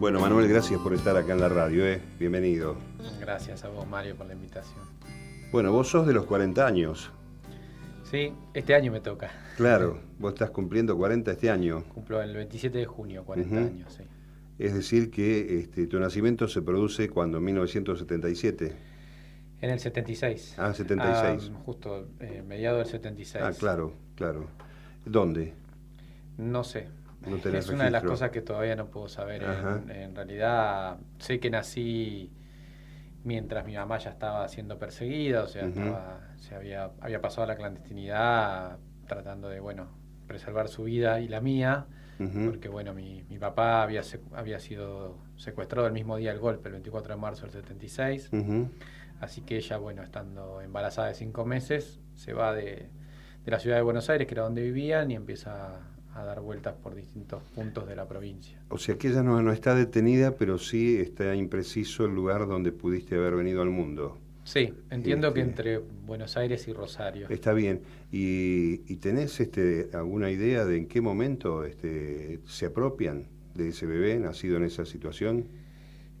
Bueno, Manuel, gracias por estar acá en la radio, bienvenido. Gracias a vos, Mario, por la invitación. Bueno, vos sos de los 40 años. Sí, este año me toca. Claro, vos estás cumpliendo 40 este año. Cumplo el 27 de junio, 40 años, sí. Es decir que tu nacimiento se produce cuando, en 1977. En el 76. Ah, 76. Justo, mediado del 76. Ah, claro, claro. ¿Dónde? No sé. No tenés Es una de las registro. cosas que todavía no puedo saber. Ajá. En realidad, sé que nací mientras mi mamá ya estaba siendo perseguida, o sea, había pasado a la clandestinidad tratando de, preservar su vida y la mía, porque, mi papá había sido secuestrado el mismo día del golpe, el 24 de marzo del 76, así que ella, estando embarazada de 5 meses, se va de la ciudad de Buenos Aires, que era donde vivían, y empieza a dar vueltas por distintos puntos de la provincia. O sea que ella no está detenida, pero sí está impreciso el lugar donde pudiste haber venido al mundo. Sí, entiendo que entre Buenos Aires y Rosario. Está bien. ¿Y tenés alguna idea de en qué momento se apropian de ese bebé nacido en esa situación?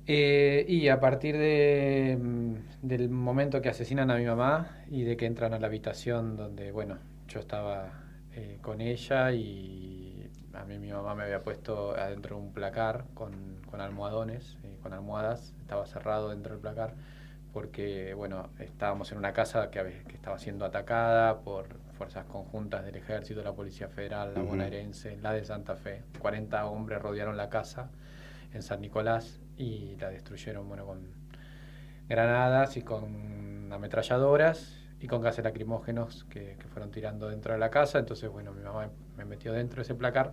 Y a partir del momento que asesinan a mi mamá y de que entran a la habitación donde, yo estaba con ella, y a mí mi mamá me había puesto adentro de un placar con almohadones, con almohadas, estaba cerrado dentro del placar porque, estábamos en una casa que estaba siendo atacada por fuerzas conjuntas del Ejército, la Policía Federal, la Bonaerense, la de Santa Fe. 40 hombres rodearon la casa en San Nicolás y la destruyeron, con granadas y con ametralladoras y con gases lacrimógenos que fueron tirando dentro de la casa. Entonces, mi mamá me metió dentro de ese placar.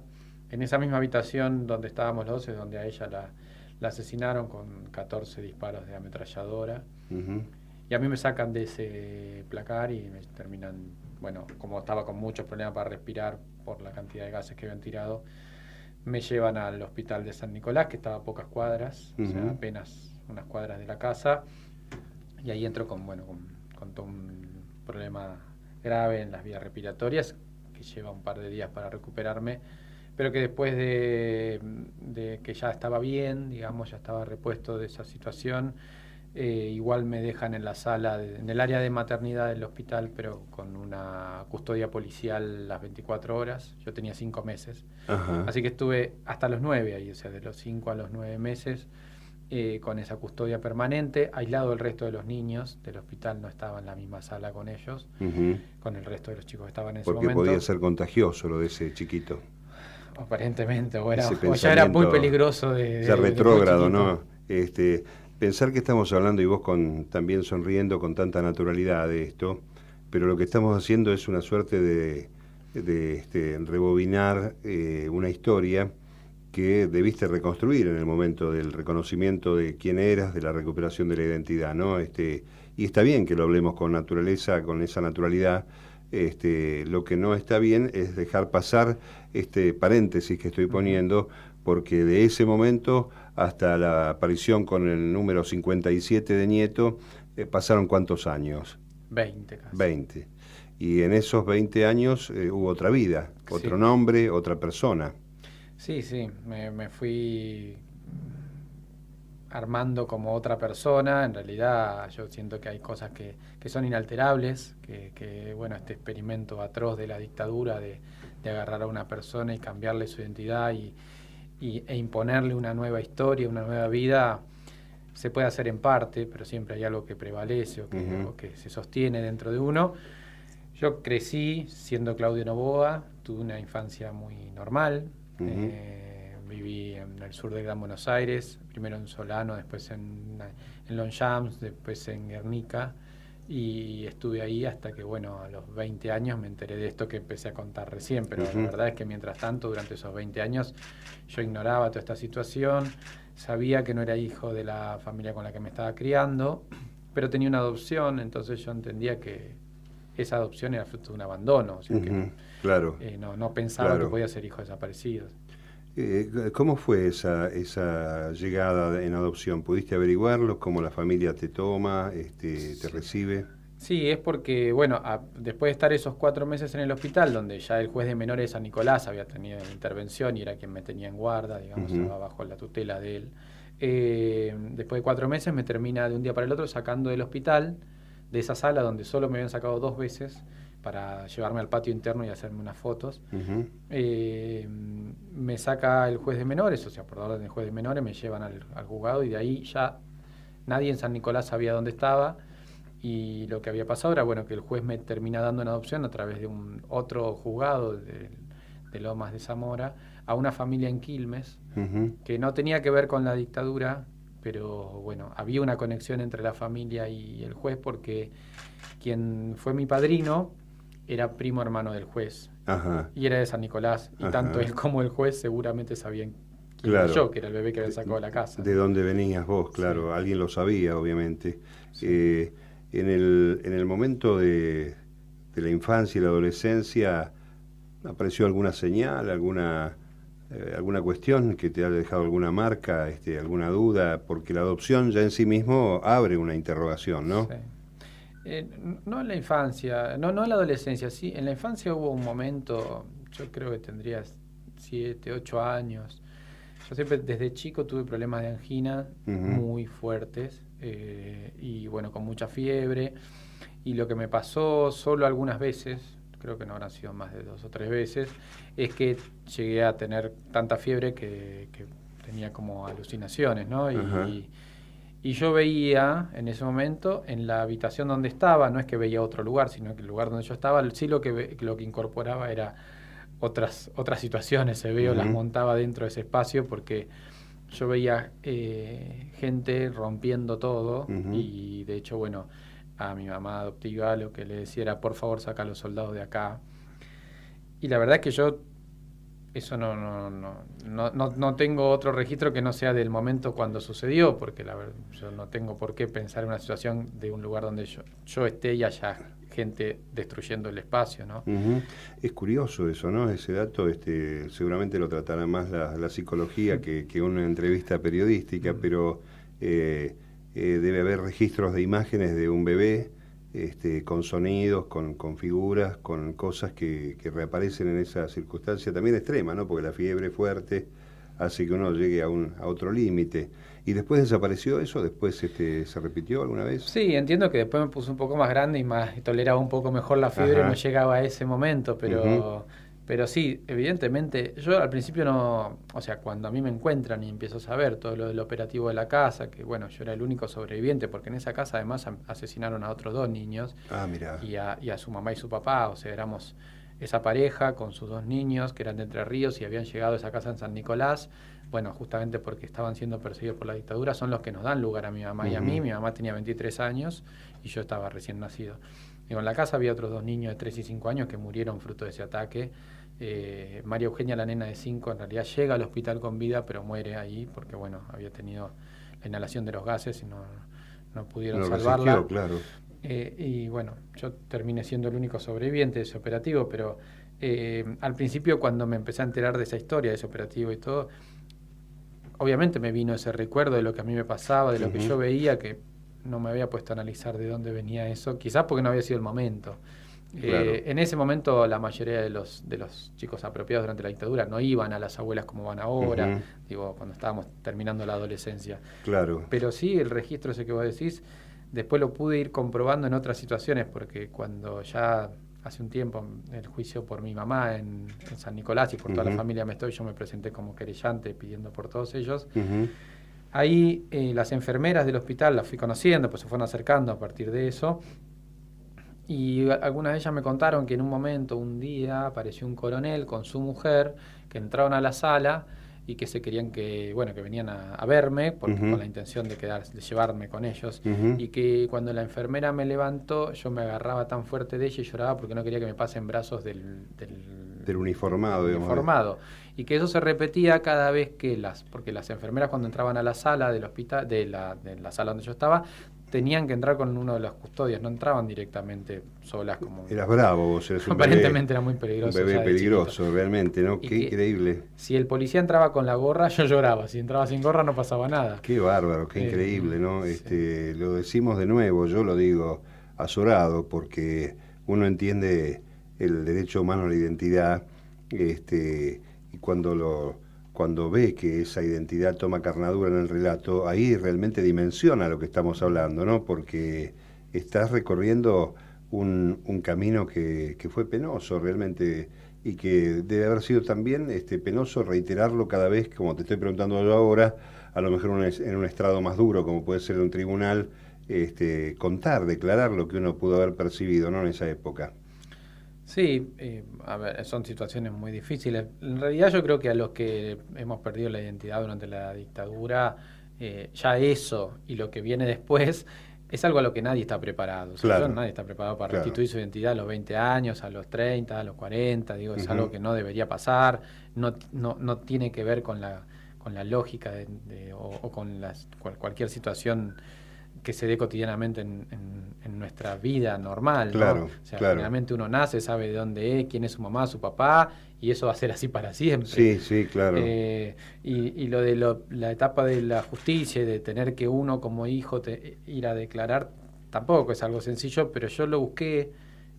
En esa misma habitación donde estábamos los dos es donde a ella la asesinaron con 14 disparos de ametralladora. Y a mí me sacan de ese placar y me terminan, como estaba con muchos problemas para respirar por la cantidad de gases que habían tirado, me llevan al hospital de San Nicolás, que estaba a pocas cuadras, o sea, apenas unas cuadras de la casa, y ahí entro con todo un problema grave en las vías respiratorias, que lleva un par de días para recuperarme, pero que después de que ya estaba bien, digamos, ya estaba repuesto de esa situación, igual me dejan en la sala, en el área de maternidad del hospital, pero con una custodia policial las 24 horas. Yo tenía 5 meses. Así que estuve hasta los 9 ahí, o sea, de los 5 a los 9 meses, con esa custodia permanente, aislado del resto de los niños del hospital. No estaba en la misma sala con ellos, con el resto de los chicos que estaban en ese momento. Porque podía ser contagioso lo de ese chiquito. Aparentemente, o ya era muy peligroso ya retrógrado, ¿no? Pensar que estamos hablando, y vos también sonriendo con tanta naturalidad de esto, pero lo que estamos haciendo es una suerte de rebobinar una historia que debiste reconstruir en el momento del reconocimiento de quién eras, de la recuperación de la identidad, ¿no? Y está bien que lo hablemos con naturaleza, con esa naturalidad. Lo que no está bien es dejar pasar este paréntesis que estoy poniendo, porque de ese momento hasta la aparición con el número 57 de Nieto, pasaron ¿cuántos años? 20 casi. 20. Y en esos 20 años hubo otra vida, otro nombre, otra persona. Sí, me fui armando como otra persona. En realidad yo siento que hay cosas que son inalterables, que este experimento atroz de la dictadura de agarrar a una persona y cambiarle su identidad e imponerle una nueva historia, una nueva vida, se puede hacer en parte, pero siempre hay algo que prevalece o que se sostiene dentro de uno. Yo crecí siendo Claudio Noboa, tuve una infancia muy normal. Viví en el sur de Gran Buenos Aires, primero en Solano, después en Longchamps, después en Guernica, y estuve ahí hasta que, a los 20 años me enteré de esto que empecé a contar recién, pero la verdad es que mientras tanto, durante esos 20 años, yo ignoraba toda esta situación, sabía que no era hijo de la familia con la que me estaba criando, pero tenía una adopción, entonces yo entendía que esa adopción era fruto de un abandono, o sea que no pensaba que podía ser hijo de desaparecidos. ¿Cómo fue esa llegada en adopción? ¿Pudiste averiguarlo? ¿Cómo la familia te toma, te recibe? Sí, es porque, bueno, después de estar esos 4 meses en el hospital, donde ya el juez de menores de San Nicolás había tenido intervención y era quien me tenía en guarda, digamos, estaba bajo la tutela de él, después de 4 meses me termina de un día para el otro sacando del hospital, de esa sala donde solo me habían sacado 2 veces para llevarme al patio interno y hacerme unas fotos. Me saca el juez de menores, o sea, por orden del juez de menores, me llevan al juzgado y de ahí ya nadie en San Nicolás sabía dónde estaba. Y lo que había pasado era, bueno, que el juez me termina dando en adopción a través de un otro juzgado de Lomas de Zamora a una familia en Quilmes, que no tenía que ver con la dictadura, pero bueno, había una conexión entre la familia y el juez porque quien fue mi padrino era primo hermano del juez. Ajá. Y era de San Nicolás, y tanto él como el juez seguramente sabían quién era yo, que era el bebé que había sacado de la casa. De dónde venías vos, claro, sí. Alguien lo sabía, obviamente. Sí. En el momento de la infancia y la adolescencia, ¿apareció alguna señal, alguna cuestión que te haya dejado alguna marca, alguna duda? Porque la adopción ya en sí mismo abre una interrogación, ¿no? Sí. No en la infancia, no en la adolescencia, sí. En la infancia hubo un momento, yo creo que tendría 7, 8 años. Yo siempre desde chico tuve problemas de angina muy fuertes. Y bueno, con mucha fiebre, y lo que me pasó solo algunas veces, creo que no habrán sido más de 2 o 3 veces, es que llegué a tener tanta fiebre que tenía como alucinaciones, ¿no? Y yo veía en ese momento en la habitación donde estaba, no es que veía otro lugar, sino que el lugar donde yo estaba, sí lo que incorporaba era otras situaciones, se veo, las montaba dentro de ese espacio porque yo veía gente rompiendo todo y de hecho, bueno, a mi mamá adoptiva lo que le decía era, por favor, saca a los soldados de acá. Y la verdad es que yo eso no tengo otro registro que no sea del momento cuando sucedió, porque la verdad, yo no tengo por qué pensar en una situación de un lugar donde yo esté y haya gente destruyendo el espacio, ¿no? Es curioso eso, ¿no? Ese dato seguramente lo tratará más la psicología que una entrevista periodística, pero debe haber registros de imágenes de un bebé con sonidos, con figuras, con cosas que reaparecen en esa circunstancia también extrema, ¿no? Porque la fiebre fuerte hace que uno llegue a otro límite. ¿Y después desapareció eso? ¿Después se repitió alguna vez? Sí, entiendo que después me puse un poco más grande y toleraba un poco mejor la fiebre, no llegaba a ese momento, pero sí, evidentemente, yo al principio no, o sea, cuando a mí me encuentran y empiezo a saber todo lo del operativo de la casa, que bueno, yo era el único sobreviviente, porque en esa casa además asesinaron a otros 2 niños, mirá. Y a su mamá y su papá, o sea, éramos esa pareja con sus 2 niños que eran de Entre Ríos y habían llegado a esa casa en San Nicolás, bueno, justamente porque estaban siendo perseguidos por la dictadura, son los que nos dan lugar a mi mamá y a mí. Mi mamá tenía 23 años y yo estaba recién nacido. Digo, en la casa había otros 2 niños de 3 y 5 años que murieron fruto de ese ataque. María Eugenia, la nena de 5, en realidad llega al hospital con vida, pero muere ahí porque, bueno, había tenido la inhalación de los gases y no pudieron salvarla. Resistió, claro. Y bueno, yo terminé siendo el único sobreviviente de ese operativo, pero al principio cuando me empecé a enterar de esa historia, de ese operativo y todo, obviamente me vino ese recuerdo de lo que a mí me pasaba, de lo que yo veía, que no me había puesto a analizar de dónde venía eso, quizás porque no había sido el momento. Claro. En ese momento la mayoría de los chicos apropiados durante la dictadura no iban a las abuelas como van ahora, digo, cuando estábamos terminando la adolescencia. Claro. Pero sí, el registro ese que vos decís, después lo pude ir comprobando en otras situaciones, porque cuando ya hace un tiempo el juicio por mi mamá en San Nicolás y por toda la familia yo me presenté como querellante pidiendo por todos ellos. Ahí las enfermeras del hospital las fui conociendo, pues se fueron acercando a partir de eso. Y algunas de ellas me contaron que en un momento, un día, apareció un coronel con su mujer, que entraron a la sala y que se querían que venían a verme, porque con la intención de llevarme con ellos, y que cuando la enfermera me levantó, yo me agarraba tan fuerte de ella y lloraba porque no quería que me pasen brazos del uniformado, digamos. Y que eso se repetía cada vez porque las enfermeras cuando entraban a la sala del hospital, de la sala donde yo estaba, tenían que entrar con uno de los custodios, no entraban directamente solas como... Eras bravo, vos eres un aparentemente era muy peligroso. Un bebé peligroso, realmente, ¿no? Qué increíble. Si el policía entraba con la gorra, yo lloraba. Si entraba sin gorra, no pasaba nada. Qué bárbaro, qué increíble, ¿no? Sí. Lo decimos de nuevo, yo lo digo. azorado, porque uno entiende el derecho humano a la identidad, y cuando ve que esa identidad toma carnadura en el relato, ahí realmente dimensiona lo que estamos hablando, ¿no? Porque estás recorriendo un camino que fue penoso realmente, y que debe haber sido también penoso reiterarlo cada vez, como te estoy preguntando yo ahora, a lo mejor en un estrado más duro, como puede ser un tribunal, declarar lo que uno pudo haber percibido, ¿no?, en esa época. Sí, a ver, son situaciones muy difíciles. En realidad yo creo que a los que hemos perdido la identidad durante la dictadura, ya eso y lo que viene después es algo a lo que nadie está preparado. O sea, Claro, nadie está preparado para claro. restituir su identidad a los 20 años, a los 30, a los 40. Digo, es algo Ujú. que no debería pasar, no tiene que ver con la lógica o con cualquier situación que se dé cotidianamente en nuestra vida normal, ¿no? Claro, O sea, claro. generalmente uno nace, sabe de dónde es, quién es su mamá, su papá, y eso va a ser así para siempre. Sí, sí, claro. Y lo de la etapa de la justicia y de tener que uno como hijo ir a declarar tampoco es algo sencillo, pero yo lo busqué,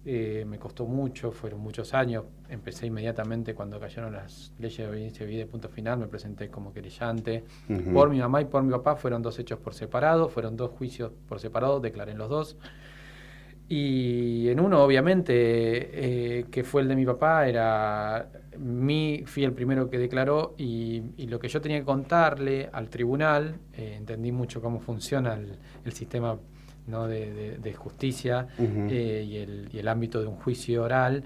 me costó mucho, fueron muchos años, empecé inmediatamente cuando cayeron las leyes de obediencia debida, punto final, me presenté como querellante. Por mi mamá y por mi papá fueron dos hechos por separado, fueron dos juicios por separado, declaré en los dos. Y en uno, obviamente, que fue el de mi papá, fui el primero que declaró, y lo que yo tenía que contarle al tribunal, entendí mucho cómo funciona el sistema, ¿no?, de justicia, Ujú. y el ámbito de un juicio oral,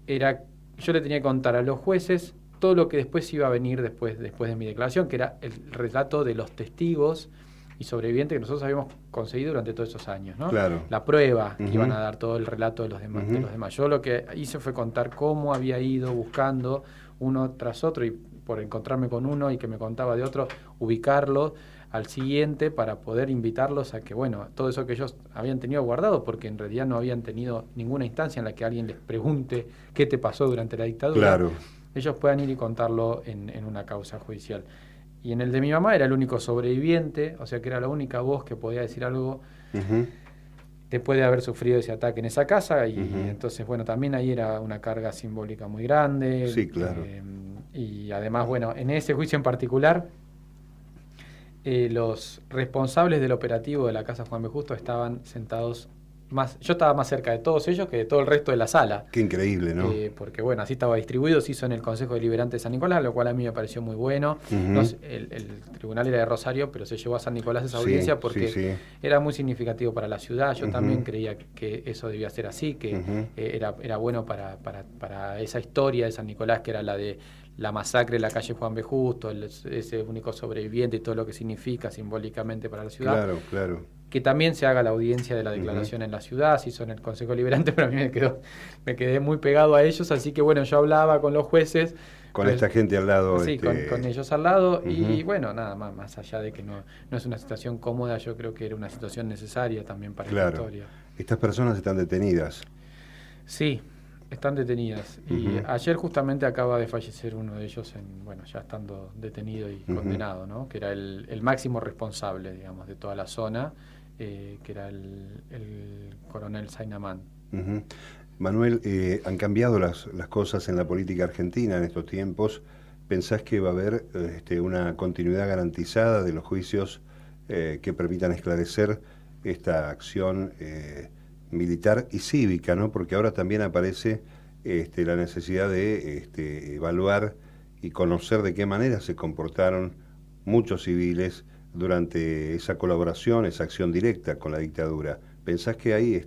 yo le tenía que contar a los jueces todo lo que después iba a venir después de mi declaración, que era el relato de los testigos y sobrevivientes que nosotros habíamos conseguido durante todos esos años, ¿no? Claro. La prueba que Ujú. iban a dar, todo el relato de los demás, Ujú. Yo lo que hice fue contar cómo había ido buscando uno tras otro, y por encontrarme con uno y que me contaba de otro, ubicarlo al siguiente para poder invitarlos a que, bueno, todo eso que ellos habían tenido guardado, porque en realidad no habían tenido ninguna instancia en la que alguien les pregunte qué te pasó durante la dictadura, Claro. ellos puedan ir y contarlo en una causa judicial. Y en el de mi mamá era el único sobreviviente, o sea que era la única voz que podía decir algo Ujú. después de haber sufrido ese ataque en esa casa, y Ujú. entonces, bueno, también ahí era una carga simbólica muy grande. Sí, claro. Y además, bueno, en ese juicio en particular, los responsables del operativo de la casa Juan B. Justo estaban sentados yo estaba más cerca de todos ellos que de todo el resto de la sala. Qué increíble, ¿no? Porque bueno, así estaba distribuido, se hizo en el Consejo Deliberante de San Nicolás, lo cual a mí me pareció muy bueno. Ujú. El tribunal era de Rosario, pero se llevó a San Nicolás esa Sí, audiencia porque sí, sí. era muy significativo para la ciudad. Yo Ujú. también creía que eso debía ser así, que Ujú. era bueno para esa historia de San Nicolás, que era la de la masacre en la calle Juan B. Justo, ese único sobreviviente y todo lo que significa simbólicamente para la ciudad. Claro, claro. Que también se haga la audiencia de la declaración en la ciudad, se hizo en el Consejo Liberante, pero a mí me quedé muy pegado a ellos, así que bueno, yo hablaba con los jueces. Con esta gente al lado. Sí, con ellos al lado, y Ujú. bueno, nada más allá de que no es una situación cómoda, yo creo que era una situación necesaria también para la Claro. historia. Estas personas están detenidas. Sí, están detenidas. Y Ujú. ayer justamente acaba de fallecer uno de ellos, ya estando detenido y Ujú. condenado, ¿no? Que era el máximo responsable, digamos, de toda la zona, que era el coronel Sainamán. Ujú. Manuel, han cambiado las cosas en la política argentina en estos tiempos. ¿Pensás que va a haber una continuidad garantizada de los juicios que permitan esclarecer esta acción militar y cívica, ¿no? Porque ahora también aparece la necesidad de evaluar y conocer de qué manera se comportaron muchos civiles durante esa colaboración, esa acción directa con la dictadura. ¿Pensás que hay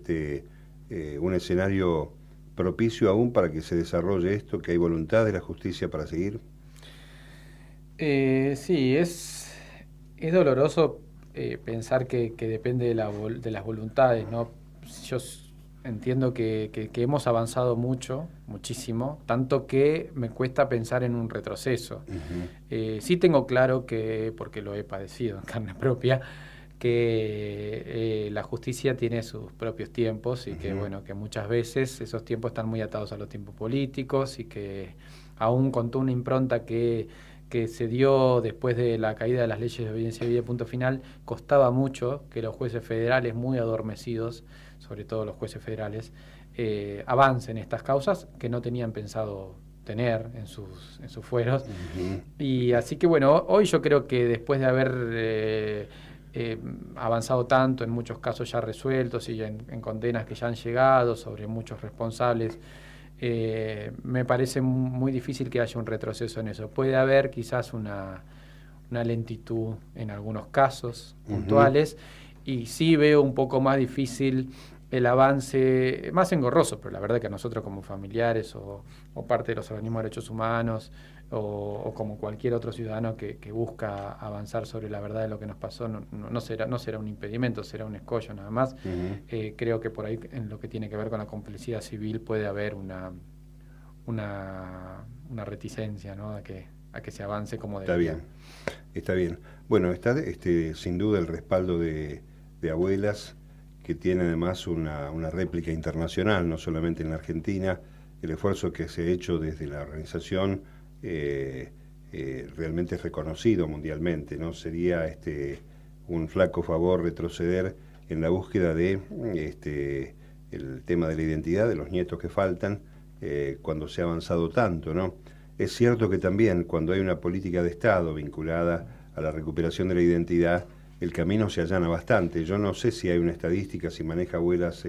un escenario propicio aún para que se desarrolle esto, que hay voluntad de la justicia para seguir? Sí, es doloroso pensar que depende de las voluntades, ¿no? Yo entiendo que hemos avanzado muchísimo, tanto que me cuesta pensar en un retroceso. Ujú. Sí tengo claro que, porque lo he padecido en carne propia, que la justicia tiene sus propios tiempos, y que Ujú. bueno, que muchas veces esos tiempos están muy atados a los tiempos políticos, y que aún con toda una impronta que que se dio después de la caída de las leyes de obediencia debida, punto final, costaba mucho que los jueces federales, muy adormecidos, sobre todo los jueces federales, avancen estas causas que no tenían pensado tener en sus fueros. Y así que bueno, hoy yo creo que después de haber avanzado tanto, en muchos casos ya resueltos y en condenas que ya han llegado sobre muchos responsables, me parece muy difícil que haya un retroceso en eso. Puede haber quizás una lentitud en algunos casos puntuales, y sí veo un poco más difícil el avance, más engorroso, pero la verdad que a nosotros como familiares o parte de los organismos de derechos humanos o como cualquier otro ciudadano que busca avanzar sobre la verdad de lo que nos pasó, no será un impedimento, será un escollo nada más. Creo que por ahí, en lo que tiene que ver con la complicidad civil, puede haber una reticencia, ¿no?, a que se avance como debería. Está bien. Bueno, está sin duda el respaldo de Abuelas, que tiene además una réplica internacional, no solamente en la Argentina. El esfuerzo que se ha hecho desde la organización realmente es reconocido mundialmente, ¿no? Sería un flaco favor retroceder en la búsqueda de el tema de la identidad de los nietos que faltan, cuando se ha avanzado tanto, ¿no? Es cierto que también cuando hay una política de Estado vinculada a la recuperación de la identidad, el camino se allana bastante. Yo no sé si hay una estadística, si maneja Abuelas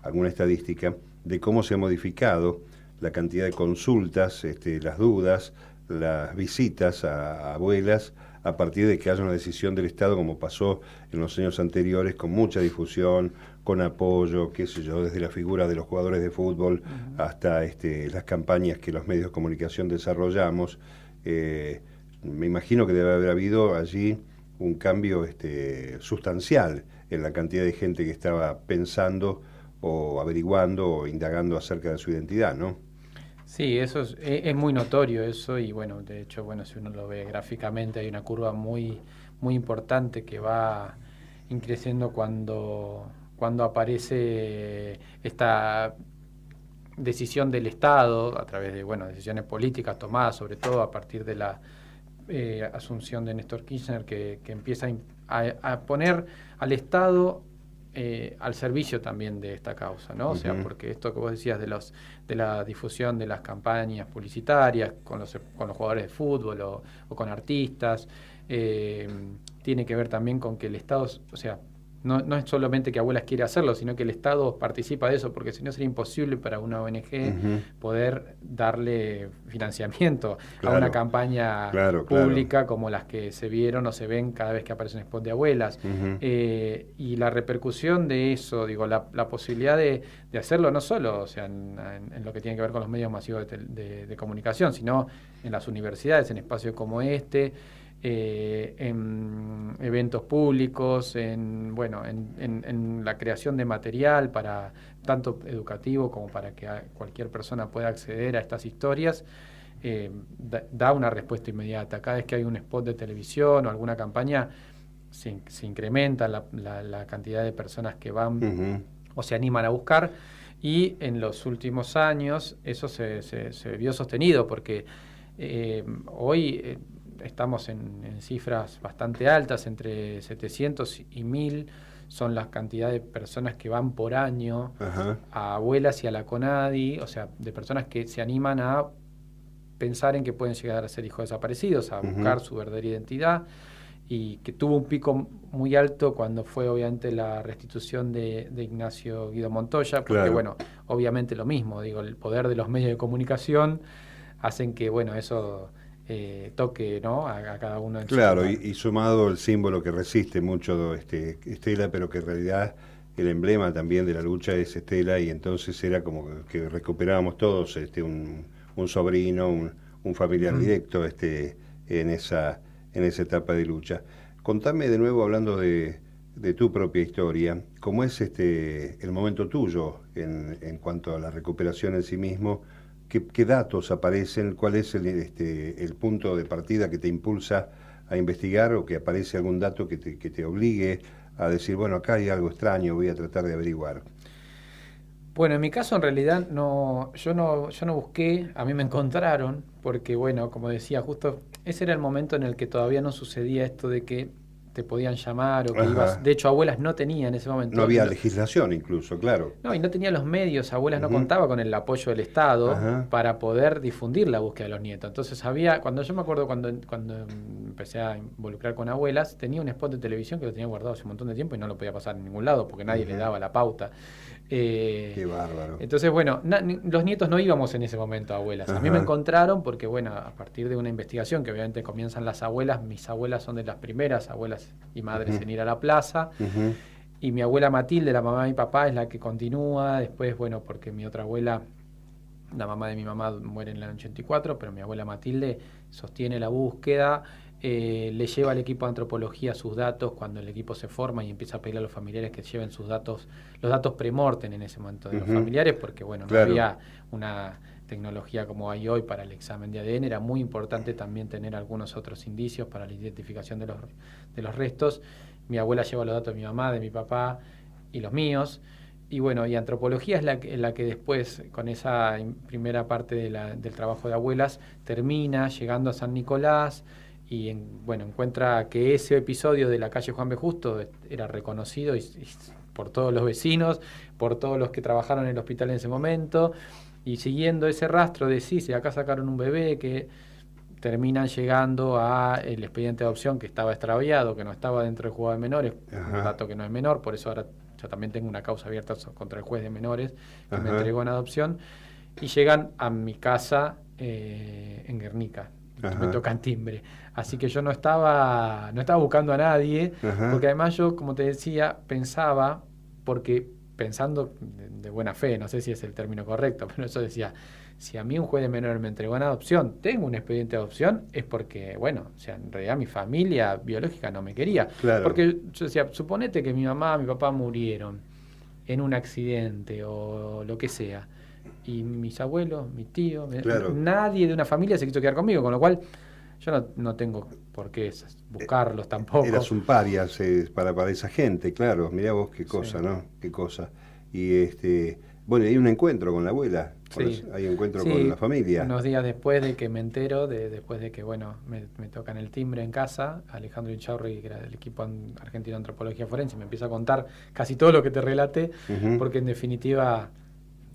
alguna estadística de cómo se ha modificado la cantidad de consultas, las dudas, las visitas a Abuelas a partir de que haya una decisión del Estado, como pasó en los años anteriores, con mucha difusión, con apoyo, qué sé yo, desde la figura de los jugadores de fútbol hasta las campañas que los medios de comunicación desarrollamos. Me imagino que debe haber habido allí un cambio sustancial en la cantidad de gente que estaba pensando o averiguando o indagando acerca de su identidad, ¿no? Sí, eso es muy notorio eso, y bueno, de hecho, bueno, si uno lo ve gráficamente, hay una curva muy importante que va increciendo cuando aparece esta decisión del Estado a través de, bueno, decisiones políticas tomadas sobre todo a partir de la asunción de Néstor Kirchner, que empieza a poner al Estado al servicio también de esta causa, ¿no? O sea, porque esto que vos decías de la difusión de las campañas publicitarias con los jugadores de fútbol o con artistas, tiene que ver también con que el Estado, o sea, no es solamente que Abuelas quiere hacerlo, sino que el Estado participa de eso, porque si no sería imposible para una ONG poder darle financiamiento a una campaña pública como las que se vieron o se ven cada vez que aparece un spot de Abuelas. Y la repercusión de eso, digo, la posibilidad de hacerlo no solo, o sea, en lo que tiene que ver con los medios masivos de comunicación, sino en las universidades, en espacios como en eventos públicos, en la creación de material para tanto educativo como para que cualquier persona pueda acceder a estas historias, da una respuesta inmediata. Cada vez que hay un spot de televisión o alguna campaña, se incrementa la cantidad de personas que van o se animan a buscar, y en los últimos años eso se vio sostenido, porque hoy estamos en cifras bastante altas, entre 700 y 1000 son las cantidades de personas que van por año a Abuelas y a la CONADI, o sea, de personas que se animan a pensar en que pueden llegar a ser hijos desaparecidos, a buscar su verdadera identidad, y que tuvo un pico muy alto cuando fue obviamente la restitución de Ignacio Guido Montoya, porque bueno, obviamente lo mismo, digo, el poder de los medios de comunicación hacen que, bueno, eso toque, ¿no?, a cada uno en su lugar. Y sumado el símbolo que resiste mucho Estela, pero que en realidad el emblema también de la lucha es Estela, y entonces era como que recuperábamos todos un sobrino, un familiar directo en esa etapa de lucha. Contame de nuevo, hablando de tu propia historia, cómo es el momento tuyo en cuanto a la recuperación en sí mismo. ¿Qué datos aparecen? ¿Cuál es el punto de partida que te impulsa a investigar, o que aparece algún dato que te obligue a decir, bueno, acá hay algo extraño, voy a tratar de averiguar? Bueno, en mi caso en realidad yo no busqué, a mí me encontraron, porque bueno, como decía, justo ese era el momento en el que todavía no sucedía esto de que te podían llamar o que ibas. Ajá. De hecho, abuelas no tenía en ese No momento. había legislación incluso, claro. No, y no tenía los medios, abuelas no Ujú. contaba con el apoyo del Estado Ajá. para poder difundir la búsqueda de los nietos. Entonces había, cuando yo me acuerdo cuando empecé a involucrar con abuelas, tenía un spot de televisión que lo tenía guardado hace un montón de tiempo y no lo podía pasar en ningún lado porque nadie le Ujú. daba la pauta. Qué bárbaro. Entonces, bueno, los nietos no íbamos en ese momento a abuelas. A mí me Ajá. encontraron porque, bueno, a partir de una investigación que obviamente comienzan las abuelas, mis abuelas son de las primeras abuelas y madres Ujú. en ir a la plaza. Ujú. Y mi abuela Matilde, la mamá de mi papá, es la que continúa. Después, bueno, porque mi otra abuela, la mamá de mi mamá, muere en el 84, pero mi abuela Matilde sostiene la búsqueda, le lleva al equipo de antropología sus datos cuando el equipo se forma y empieza a pedirle a los familiares que lleven sus datos, los datos pre-mortem en ese momento de los Ujú. familiares, porque bueno, no Claro. había una tecnología como hay hoy para el examen de ADN, era muy importante también tener algunos otros indicios para la identificación de los restos. Mi abuela lleva los datos de mi mamá, de mi papá y los míos. Y bueno, y antropología es la que después, con esa primera parte del trabajo de abuelas, termina llegando a San Nicolás y bueno, encuentra que ese episodio de la calle Juan B. Justo era reconocido y por todos los vecinos, por todos los que trabajaron en el hospital en ese momento, y siguiendo ese rastro de sí, acá sacaron un bebé que terminan llegando a el expediente de adopción que estaba extraviado, que no estaba dentro del juzgado de menores, un Ajá. dato que no es menor, por eso ahora yo también tengo una causa abierta contra el juez de menores que me Ajá. entregó en adopción, y llegan a mi casa en Guernica, que me Ajá. tocan timbre. Así que yo no estaba buscando a nadie, Ajá. porque además yo, como te decía, pensaba, porque pensando de buena fe, no sé si es el término correcto, pero eso decía, si a mí un juez de menores me entregó en adopción, tengo un expediente de adopción, es porque, bueno, o sea, en realidad mi familia biológica no me quería. Claro. Porque yo decía, suponete que mi mamá, mi papá murieron en un accidente o lo que sea, y mis abuelos, mi tío, Claro. nadie de una familia se quiso quedar conmigo, con lo cual yo no tengo por qué buscarlos tampoco. Eras un paria para esa gente, claro. Mirá vos qué Sí, cosa, ¿no? Qué cosa. Y bueno, hay un encuentro con la abuela, sí, hay encuentro con la sí, familia. unos días después de que me entero, después de que, bueno, me tocan el timbre en casa, Alejandro Inchaurri, que era del equipo argentino de antropología forense, me empieza a contar casi todo lo que te relaté, Ujú. porque en definitiva,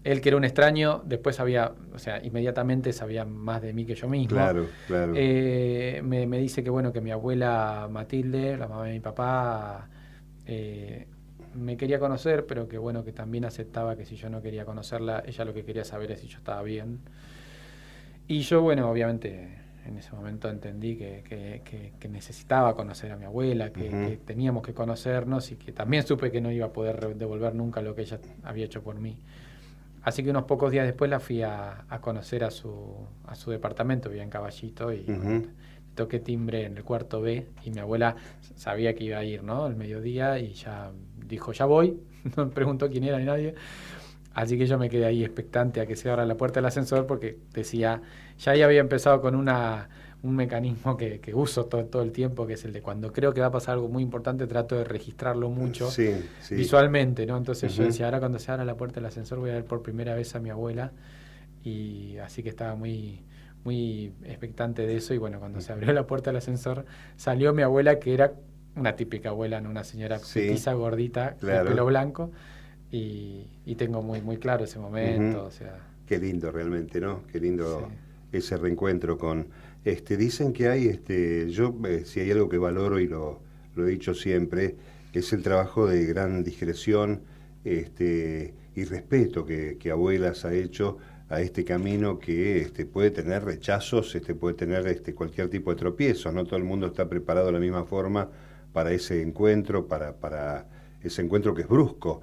él que era un extraño, después sabía, o sea, inmediatamente sabía más de mí que yo mismo. Claro, claro. Me dice que, bueno, que mi abuela Matilde, la mamá de mi papá, me quería conocer, pero que bueno, que también aceptaba que si yo no quería conocerla, ella lo que quería saber es si yo estaba bien. Y yo, bueno, obviamente en ese momento entendí que necesitaba conocer a mi abuela, que Ujú. teníamos que conocernos y que también supe que no iba a poder devolver nunca lo que ella había hecho por mí. Así que unos pocos días después la fui a conocer a su departamento, vivía en Caballito, y bueno, Ujú. toqué timbre en el cuarto B y mi abuela sabía que iba a ir, ¿no? Al mediodía y ya dijo, ya voy, no me preguntó quién era ni nadie. Así que yo me quedé ahí expectante a que se abra la puerta del ascensor porque decía, ya ahí había empezado con un mecanismo que uso todo el tiempo, que es el de cuando creo que va a pasar algo muy importante, trato de registrarlo mucho Sí, sí. visualmente, ¿no? Entonces yo Ujú. decía, ahora cuando se abra la puerta del ascensor voy a ver por primera vez a mi abuela, y así que estaba muy, muy expectante de eso. Y bueno, cuando se abrió la puerta del ascensor salió mi abuela, que era una típica abuela, ¿no? Una señora Sí, petiza, gordita, de pelo claro. blanco, y tengo muy, muy claro ese Ujú. momento, o sea, Qué lindo realmente, ¿no? Qué sí. lindo ese reencuentro con... dicen que hay, yo si hay algo que valoro y lo he dicho siempre, es el trabajo de gran discreción y respeto que Abuelas ha hecho a este camino que puede tener rechazos, puede tener cualquier tipo de tropiezo, no todo el mundo está preparado de la misma forma para ese encuentro, para ese encuentro que es brusco.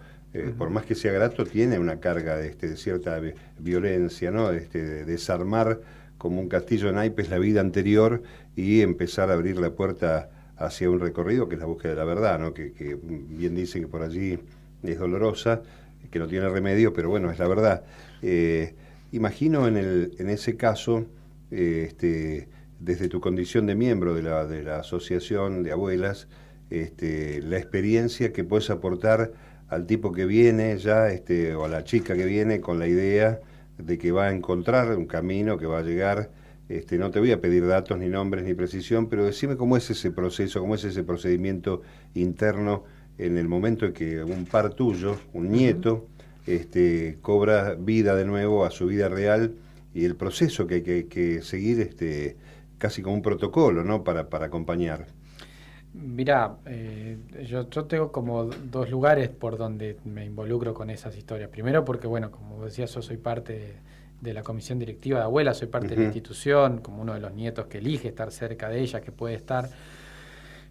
Por Ujú. más que sea grato, tiene una carga de cierta violencia, ¿no? De desarmar como un castillo de naipes la vida anterior y empezar a abrir la puerta hacia un recorrido que es la búsqueda de la verdad, ¿no? Que bien dicen que por allí es dolorosa, que no tiene remedio, pero bueno, es la verdad. Imagino en ese caso, desde tu condición de miembro de la Asociación de Abuelas, la experiencia que puedes aportar al tipo que viene ya, o a la chica que viene con la idea de que va a encontrar un camino, que va a llegar. No te voy a pedir datos, ni nombres, ni precisión, pero decime cómo es ese proceso, cómo es ese procedimiento interno en el momento en que un par tuyo, un nieto, cobra vida de nuevo a su vida real, y el proceso que hay que seguir, casi como un protocolo, ¿no? Para acompañar. Mirá, yo tengo como dos lugares por donde me involucro con esas historias. Primero porque, bueno, como decía, yo soy parte de la comisión directiva de Abuelas, soy parte de la institución, como uno de los nietos que elige estar cerca de ella, que puede estar.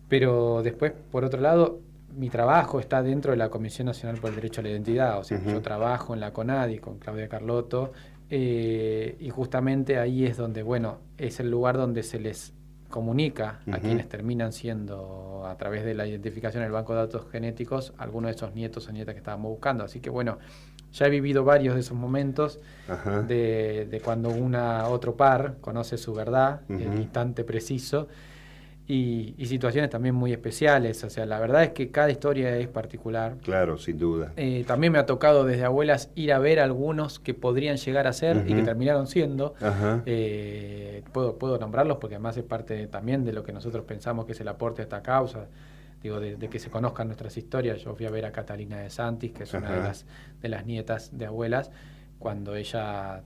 Pero después, por otro lado, mi trabajo está dentro de la Comisión Nacional por el Derecho a la Identidad. O sea, yo trabajo en la CONADI con Claudia Carlotto, y justamente ahí es donde, bueno, es el lugar donde se les comunica a quienes terminan siendo, a través de la identificación en el banco de datos genéticos, algunos de esos nietos o nietas que estábamos buscando. Así que bueno, ya he vivido varios de esos momentos de cuando otro par conoce su verdad en el instante preciso, y situaciones también muy especiales. O sea, la verdad es que cada historia es particular. Claro, sin duda. También me ha tocado desde Abuelas ir a ver algunos que podrían llegar a ser y que terminaron siendo. Puedo nombrarlos porque además es parte también de lo que nosotros pensamos que es el aporte a esta causa. Digo, de que se conozcan nuestras historias. Yo fui a ver a Catalina de Santis, que es una de las nietas de Abuelas, cuando ella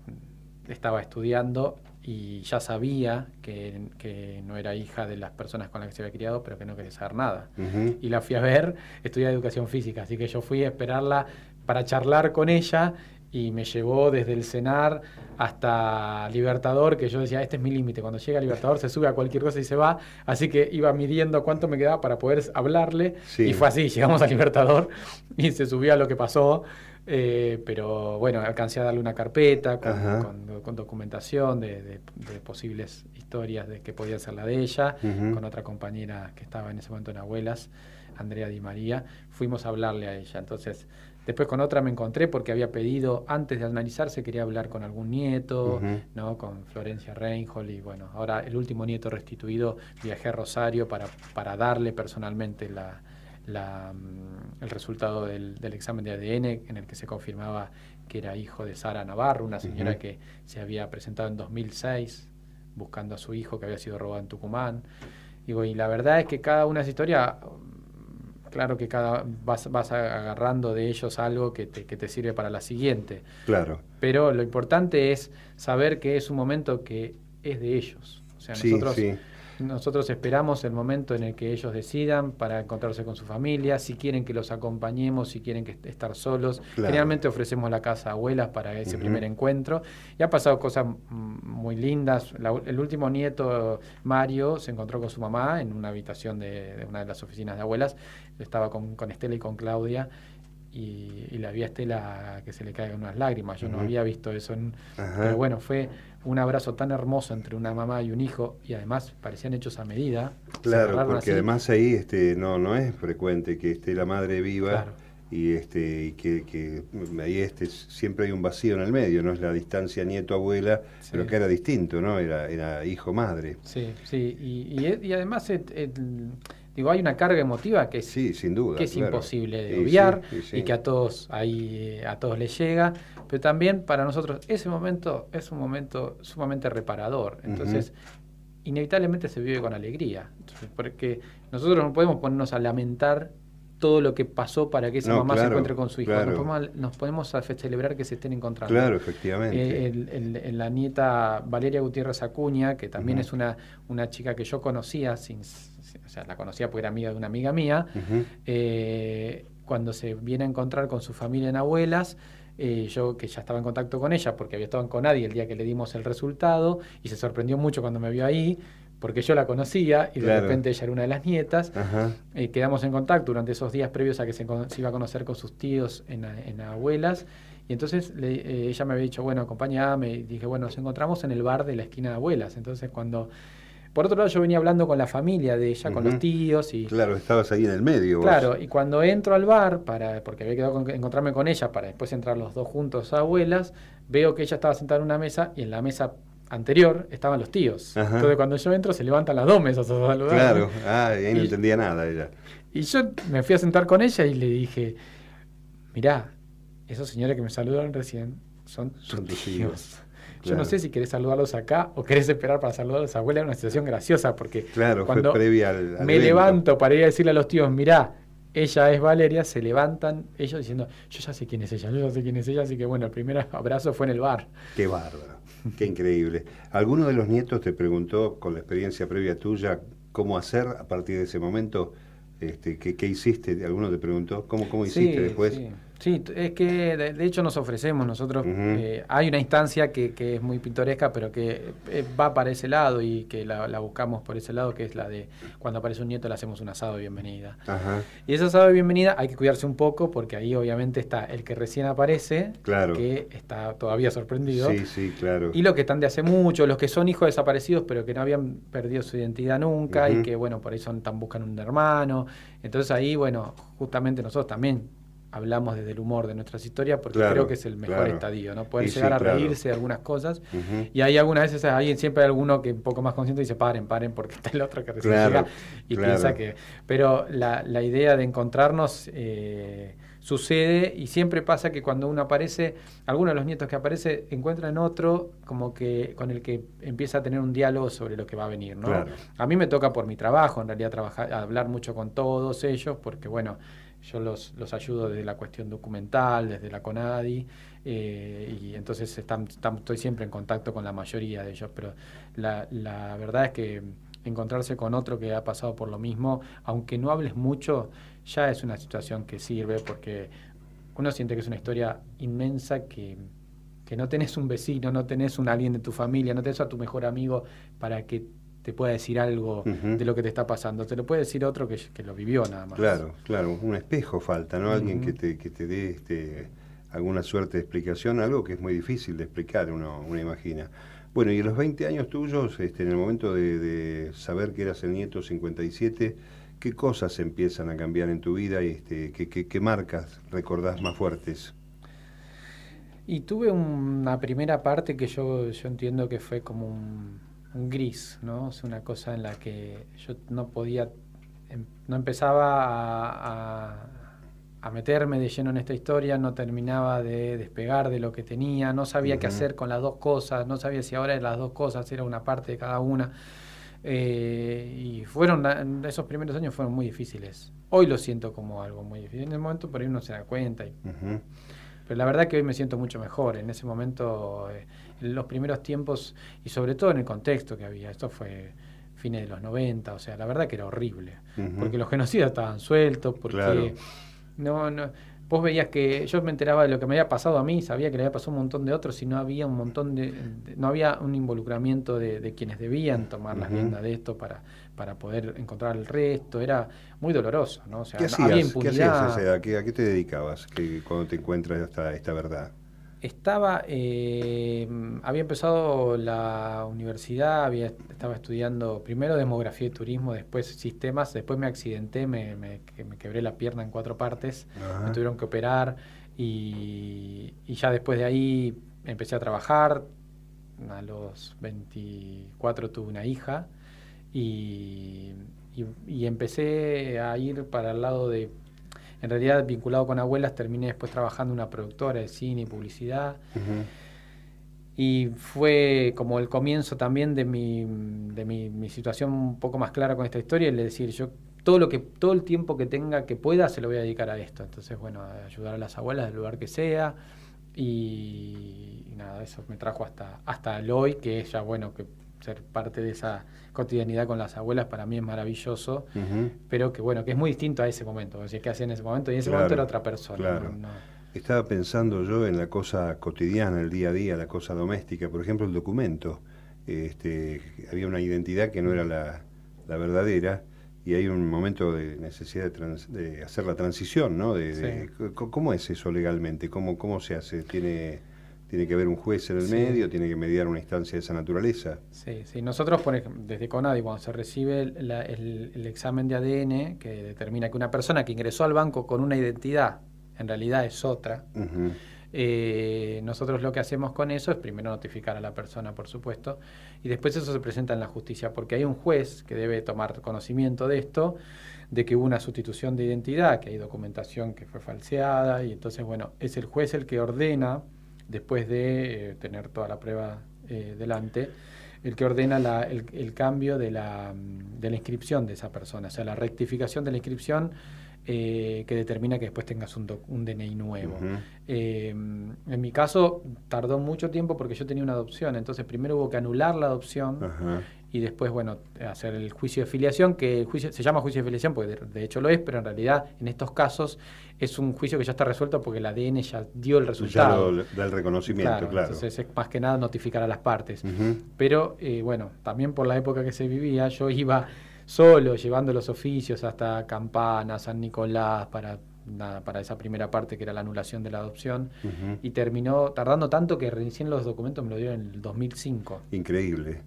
estaba estudiando y ya sabía que no era hija de las personas con las que se había criado, pero que no quería saber nada. Y la fui a ver, estudiaba educación física, así que yo fui a esperarla para charlar con ella, y me llevó desde el CENAR hasta Libertador, que yo decía, este es mi límite, cuando llega a Libertador se sube a cualquier cosa y se va, así que iba midiendo cuánto me quedaba para poder hablarle, y fue así, llegamos a Libertador y se subió a lo que pasó. Pero bueno, alcancé a darle una carpeta con documentación de posibles historias de que podía ser la de ella, con otra compañera que estaba en ese momento en Abuelas, Andrea Di María. Fuimos a hablarle a ella. Entonces, después con otra me encontré porque había pedido, antes de analizarse, quería hablar con algún nieto, ¿no? Con Florencia Reinhold, y bueno, ahora el último nieto restituido, viajé a Rosario para darle personalmente el resultado del examen de ADN, en el que se confirmaba que era hijo de Sara Navarro, una señora que se había presentado en 2006 buscando a su hijo que había sido robado en Tucumán. Digo, y la verdad es que cada una de esas historias, claro que vas agarrando de ellos algo que te sirve para la siguiente. Claro. Pero lo importante es saber que es un momento que es de ellos. O sea, nosotros esperamos el momento en el que ellos decidan para encontrarse con su familia, si quieren que los acompañemos, si quieren estar solos. Claro. Generalmente ofrecemos la casa Abuelas para ese primer encuentro. Y ha pasado cosas muy lindas. El último nieto, Mario, se encontró con su mamá en una habitación de una de las oficinas de Abuelas. Estaba con Estela y con Claudia. Y la vi a Estela que se le caen unas lágrimas. Yo no había visto eso. Pero bueno, fue un abrazo tan hermoso entre una mamá y un hijo, y además parecían hechos a medida. Claro, porque así. Además ahí no es frecuente que esté la madre viva. Claro. Y que ahí siempre hay un vacío en el medio, no es la distancia nieto-abuela, pero que era distinto, ¿no? Era hijo-madre. Sí, y además digo, hay una carga emotiva que es, sin duda, que es imposible de obviar, y que a todos les llega, pero también para nosotros ese momento es un momento sumamente reparador. Entonces, inevitablemente se vive con alegría, porque nosotros no podemos ponernos a lamentar todo lo que pasó para que esa mamá se encuentre con su hijo. Claro. Nos podemos celebrar que se estén encontrando. Claro, efectivamente. La nieta Valeria Gutiérrez Acuña, que también es una chica que yo conocía, o sea, la conocía porque era amiga de una amiga mía, cuando se viene a encontrar con su familia en Abuelas, yo que ya estaba en contacto con ella porque había estado en CONADI el día que le dimos el resultado, y se sorprendió mucho cuando me vio ahí, porque yo la conocía y de repente ella era una de las nietas. Quedamos en contacto durante esos días previos a que se iba a conocer con sus tíos en Abuelas, y entonces ella me había dicho, bueno, acompáñame, y dije, bueno, nos encontramos en el bar de la esquina de Abuelas. Entonces por otro lado, yo venía hablando con la familia de ella, con los tíos. Y claro, estabas ahí en el medio. Claro, vos. Y cuando entro al bar, porque había quedado encontrarme con ella para después entrar los dos juntos a Abuelas, veo que ella estaba sentada en una mesa, y en la mesa anterior estaban los tíos. Entonces cuando yo entro se levantan las dos mesas a saludar. Claro, ahí no entendía nada ella. Y yo me fui a sentar con ella y le dije, mirá, esos señores que me saludaron recién son tus tíos. Yo no sé si querés saludarlos acá o querés esperar para saludar a los abuelos. Era una situación graciosa porque cuando fue previa al me evento. Levanto para ir a decirle a los tíos, mirá, ella es Valeria, se levantan ellos diciendo, yo ya sé quién es ella, yo ya sé quién es ella, así que bueno, el primer abrazo fue en el bar. Qué bárbaro, qué increíble. ¿Alguno de los nietos te preguntó, con la experiencia previa tuya, cómo hacer a partir de ese momento? ¿Qué hiciste? ¿Alguno te preguntó? ¿Cómo hiciste después? Sí, es que de hecho nos ofrecemos nosotros. Hay una instancia que es muy pintoresca, pero que va para ese lado y que la buscamos por ese lado, que es la de cuando aparece un nieto le hacemos un asado de bienvenida. Ajá. Y ese asado de bienvenida hay que cuidarse un poco porque ahí obviamente está el que recién aparece, claro, que está todavía sorprendido. Sí, claro. Y los que están de hace mucho, los que son hijos desaparecidos pero que no habían perdido su identidad nunca y que bueno, por ahí buscan un hermano. Entonces ahí, bueno, justamente nosotros también hablamos desde el humor de nuestras historias porque creo que es el mejor estadio, ¿no? Poder llegar a reírse de algunas cosas. Y hay algunas veces, siempre hay alguno que un poco más consciente dice, paren, porque está el otro que recién llega y piensa que... Pero la idea de encontrarnos sucede y siempre pasa que cuando uno aparece, alguno de los nietos que aparece encuentran otro como que con el que empieza a tener un diálogo sobre lo que va a venir, ¿no? Claro. A mí me toca por mi trabajo, en realidad, hablar mucho con todos ellos porque, bueno, yo los ayudo desde la cuestión documental, desde la CONADI, y entonces estoy siempre en contacto con la mayoría de ellos, pero la verdad es que encontrarse con otro que ha pasado por lo mismo, aunque no hables mucho, ya es una situación que sirve porque uno siente que es una historia inmensa que no tenés un vecino, no tenés alguien de tu familia, no tenés a tu mejor amigo para que te pueda decir algo de lo que te está pasando. Te lo puede decir otro que lo vivió nada más. Claro, un espejo falta, ¿no? Alguien que te dé alguna suerte de explicación, algo que es muy difícil de explicar, uno imagina. Bueno, y en los 20 años tuyos, en el momento de saber que eras el nieto 57, ¿qué cosas empiezan a cambiar en tu vida y qué marcas recordás más fuertes? Y tuve una primera parte que yo entiendo que fue como un gris, ¿no? Es una cosa en la que yo no empezaba a meterme de lleno en esta historia, no terminaba de despegar de lo que tenía, no sabía qué hacer con las dos cosas, no sabía si ahora las dos cosas era una parte de cada una. Y esos primeros años fueron muy difíciles. Hoy lo siento como algo muy difícil. En el momento por ahí uno se da cuenta. Pero la verdad que hoy me siento mucho mejor. En ese momento, en los primeros tiempos, y sobre todo en el contexto que había, esto fue fines de los 90, o sea, la verdad que era horrible. Porque los genocidas estaban sueltos, porque vos veías que yo me enteraba de lo que me había pasado a mí, sabía que le había pasado a un montón de otros y no había no había un involucramiento de quienes debían tomar las riendas de esto para poder encontrar el resto. Era muy doloroso, ¿no? O sea, había impunidad. ¿Qué hacías a esa edad? ¿A qué te dedicabas cuando te encuentras esta verdad? Había empezado la universidad, estaba estudiando primero demografía y turismo, después sistemas, después me accidenté, me quebré la pierna en 4 partes, me tuvieron que operar y ya después de ahí empecé a trabajar. A los 24 tuve una hija y empecé a ir para el lado de... En realidad, vinculado con abuelas, terminé después trabajando en una productora de cine y publicidad. Y fue como el comienzo también de mi situación un poco más clara con esta historia, el de decir, yo todo el tiempo que tenga, que pueda, se lo voy a dedicar a esto. Entonces, bueno, a ayudar a las abuelas del lugar que sea. Y nada, eso me trajo hasta el hoy, que es ya, bueno, que ser parte de esa cotidianidad con las abuelas para mí es maravilloso, pero que bueno, que es muy distinto a ese momento, es decir, que hacía en ese momento, y en ese momento era otra persona. Claro. Estaba pensando yo en la cosa cotidiana, el día a día, la cosa doméstica, por ejemplo el documento, había una identidad que no era la verdadera, y hay un momento de necesidad de hacer la transición, ¿no? ¿Cómo es eso legalmente? ¿Cómo se hace? ¿Tiene que haber un juez en el medio? ¿Tiene que mediar una instancia de esa naturaleza? Sí. Nosotros, por ejemplo, desde CONADI, cuando se recibe el examen de ADN, que determina que una persona que ingresó al banco con una identidad, en realidad es otra, nosotros lo que hacemos con eso es primero notificar a la persona, por supuesto, y después eso se presenta en la justicia, porque hay un juez que debe tomar conocimiento de esto, de que hubo una sustitución de identidad, que hay documentación que fue falseada, y entonces, bueno, es el juez el que ordena, después de tener toda la prueba delante, el que ordena el cambio de la inscripción de esa persona, o sea, la rectificación de la inscripción que determina que después tengas un DNI nuevo. En mi caso tardó mucho tiempo porque yo tenía una adopción, entonces primero hubo que anular la adopción y después, bueno, hacer el juicio de filiación, que el juicio se llama juicio de filiación porque de hecho lo es, pero en realidad en estos casos es un juicio que ya está resuelto porque el ADN ya dio el resultado. Ya da el reconocimiento, claro. Entonces es más que nada notificar a las partes. Pero bueno, también por la época que se vivía, yo iba solo llevando los oficios hasta Campana, San Nicolás, para esa primera parte que era la anulación de la adopción, y terminó tardando tanto que recién los documentos me lo dieron en el 2005. Increíble.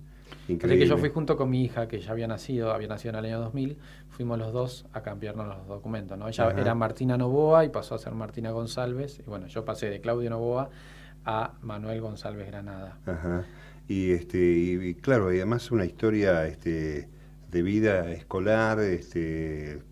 Así que yo fui junto con mi hija, que ya había nacido en el año 2000, fuimos los dos a cambiarnos los documentos, ¿no? Ella era Martina Novoa y pasó a ser Martina González, y bueno, yo pasé de Claudio Novoa a Manuel González Granada. Y claro, y además una historia de vida escolar,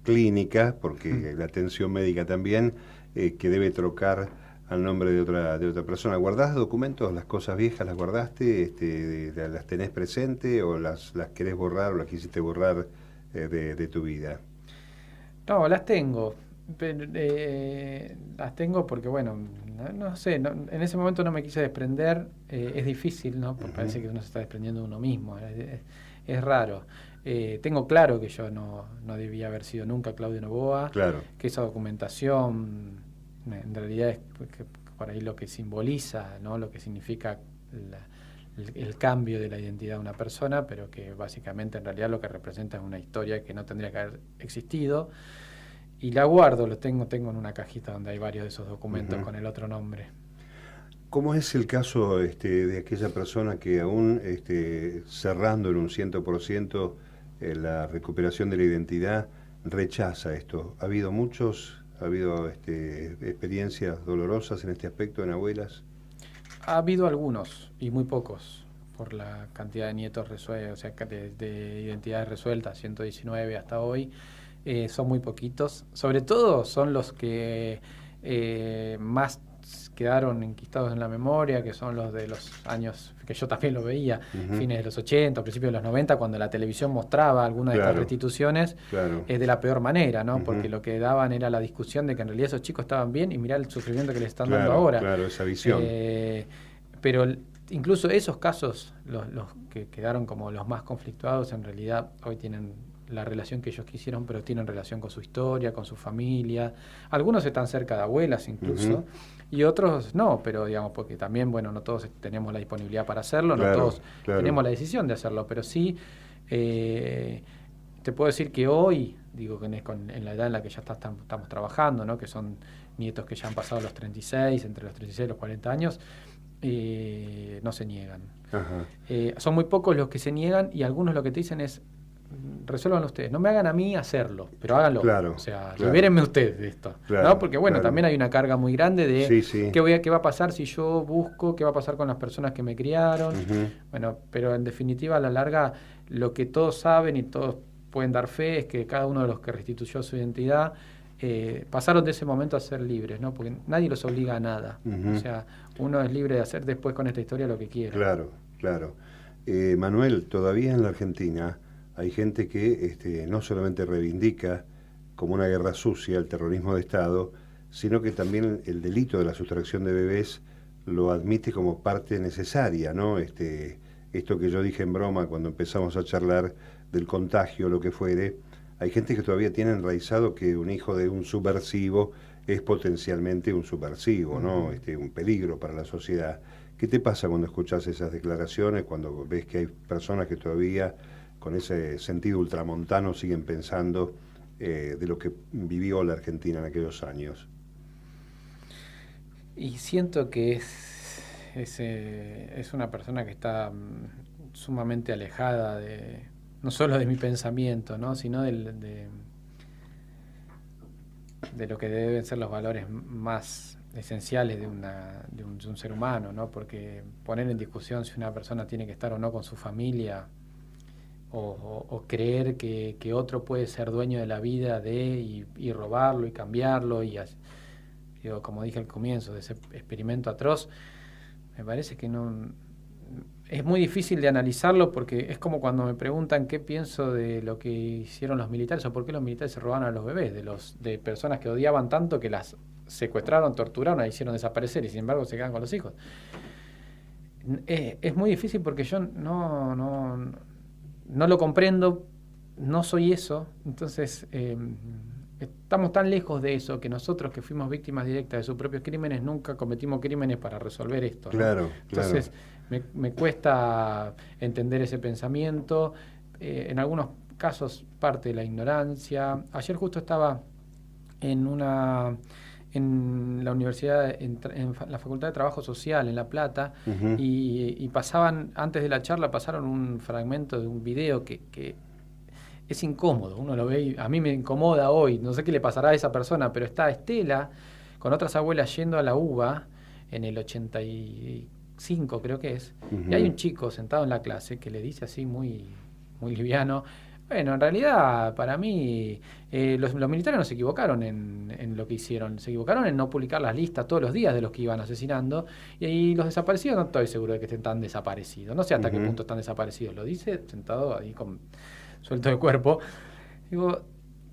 clínica, porque la atención médica también, que debe trocar al nombre de otra persona. ¿Guardás documentos? ¿Las cosas viejas las guardaste? ¿Las tenés presente o las querés borrar o las quisiste borrar de tu vida? No, las tengo. Las tengo porque, bueno, no sé, en ese momento no me quise desprender. Es difícil, ¿no? Porque parece que uno se está desprendiendo de uno mismo. Es raro. Tengo claro que yo no debía haber sido nunca Claudio Novoa. Claro. Que esa documentación en realidad es por ahí lo que simboliza, ¿no? Lo que significa el cambio de la identidad de una persona, pero que básicamente en realidad lo que representa es una historia que no tendría que haber existido. Y la guardo, tengo en una cajita donde hay varios de esos documentos con el otro nombre. ¿Cómo es el caso de aquella persona que aún cerrando en un 100% la recuperación de la identidad rechaza esto? ¿Ha habido muchos? ¿Ha habido experiencias dolorosas en este aspecto en abuelas? Ha habido algunos y muy pocos por la cantidad de nietos resueltos, o sea, de identidades resueltas, 119 hasta hoy. Son muy poquitos. Sobre todo son los que más quedaron enquistados en la memoria, que son los de los años, que yo también lo veía, fines de los 80, principios de los 90, cuando la televisión mostraba alguna de estas restituciones, de la peor manera, ¿no? Porque lo que daban era la discusión de que en realidad esos chicos estaban bien y mirá el sufrimiento que les están dando ahora. Claro, esa visión. Pero incluso esos casos, los que quedaron como los más conflictuados, en realidad hoy tienen la relación que ellos quisieron, pero tienen relación con su historia, con su familia. Algunos están cerca de abuelas incluso, y otros no, pero digamos, porque también, bueno, no todos tenemos la disponibilidad para hacerlo, no todos tenemos la decisión de hacerlo, pero sí, te puedo decir que hoy, digo que en la edad en la que ya estamos trabajando, ¿no? Que son nietos que ya han pasado los 36, entre los 36 y los 40 años, no se niegan. Son muy pocos los que se niegan y algunos lo que te dicen es: resuelvan ustedes, no me hagan a mí hacerlo, pero háganlo. O sea, libérenme ustedes de esto. ¿No? Porque bueno, también hay una carga muy grande de ¿qué va a pasar si yo busco? ¿Qué va a pasar con las personas que me criaron? Bueno, pero en definitiva, a la larga, lo que todos saben y todos pueden dar fe es que cada uno de los que restituyó su identidad pasaron de ese momento a ser libres, ¿no? Porque nadie los obliga a nada. O sea, uno es libre de hacer después con esta historia lo que quiera. Claro. Manuel, todavía en la Argentina hay gente que no solamente reivindica como una guerra sucia el terrorismo de Estado, sino que también el delito de la sustracción de bebés lo admite como parte necesaria, ¿no? Esto que yo dije en broma cuando empezamos a charlar del contagio, lo que fuere, hay gente que todavía tiene enraizado que un hijo de un subversivo es potencialmente un subversivo, ¿no? Un peligro para la sociedad. ¿Qué te pasa cuando escuchas esas declaraciones, cuando ves que hay personas que todavía con ese sentido ultramontano siguen pensando de lo que vivió la Argentina en aquellos años? Y siento que es una persona que está sumamente alejada no solo de mi pensamiento, ¿no? Sino de lo que deben ser los valores más esenciales de un ser humano, ¿no? Porque poner en discusión si una persona tiene que estar o no con su familia o creer que otro puede ser dueño de la vida y robarlo y cambiarlo digo, como dije al comienzo de ese experimento atroz, me parece que no es muy difícil de analizarlo, porque es como cuando me preguntan qué pienso de lo que hicieron los militares o por qué los militares se robaron a los bebés de personas que odiaban tanto que las secuestraron, torturaron, las hicieron desaparecer y sin embargo se quedan con los hijos. Es muy difícil porque yo no lo comprendo, no soy eso, entonces estamos tan lejos de eso que nosotros que fuimos víctimas directas de sus propios crímenes nunca cometimos crímenes para resolver esto, ¿no? Claro, entonces me cuesta entender ese pensamiento, en algunos casos parte de la ignorancia. Ayer justo estaba en la universidad, en la Facultad de Trabajo Social en La Plata, uh-huh. y pasaban, antes de la charla, pasaron un fragmento de un video que es incómodo, uno lo ve y a mí me incomoda hoy, no sé qué le pasará a esa persona, pero está Estela con otras abuelas yendo a la UBA en el 85 creo que es, uh-huh. Y hay un chico sentado en la clase que le dice así muy, muy liviano: bueno, en realidad, para mí, los militares no se equivocaron en lo que hicieron. Se equivocaron en no publicar las listas todos los días de los que iban asesinando. Y los desaparecidos no estoy seguro de que estén tan desaparecidos. No sé hasta uh-huh. qué punto están desaparecidos. Lo dice sentado ahí suelto de cuerpo. Digo,